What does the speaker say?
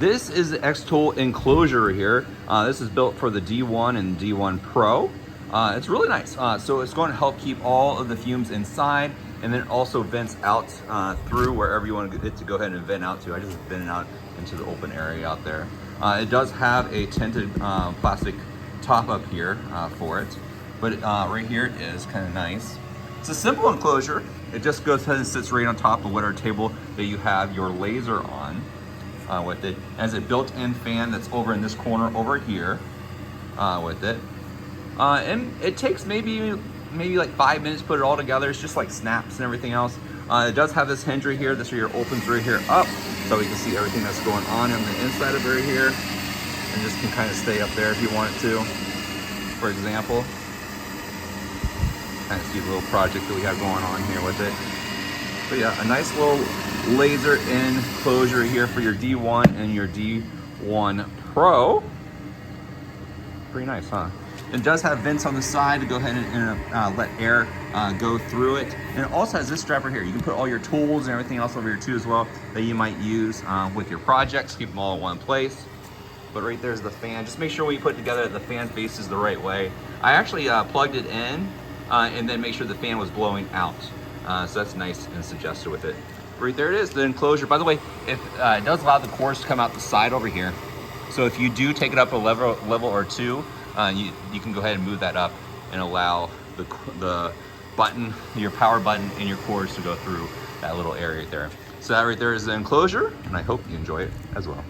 This is the Xtool Enclosure here. This is built for the D1 and D1 Pro. It's really nice. So it's going to help keep all of the fumes inside, and then it also vents out through wherever you want it to go ahead and vent out to. I just vented out into the open area out there. It does have a tinted plastic top up here for it, but right here it is kind of nice. It's a simple enclosure. It just goes ahead and sits right on top of whatever table that you have your laser on with it. As a built-in fan that's over in this corner over here with it. And it takes maybe like 5 minutes to put it all together. It's just like snaps and everything else. It does have this hinge right here. This right here opens right here up, so we can see everything that's going on the inside of it right here. And this can kind of stay up there if you want it to, for example. Kind of see the little project that we have going on here with it. But yeah, a nice little laser enclosure here for your D1 and your D1 Pro. Pretty nice, huh? It does have vents on the side to go ahead and let air go through it. And it also has this strap right here. You can put all your tools and everything else over here too as well that you might use with your projects. Keep them all in one place. But right there's the fan. Just make sure when you put it together that the fan faces the right way. I actually plugged it in and then make sure the fan was blowing out. So that's nice and suggested with it. Right there it is, the enclosure. By the way, it does allow the cores to come out the side over here. So if you do take it up a level or two, you can go ahead and move that up and allow the button, your power button, and your cords to go through that little area right there. So that right there is the enclosure, and I hope you enjoy it as well.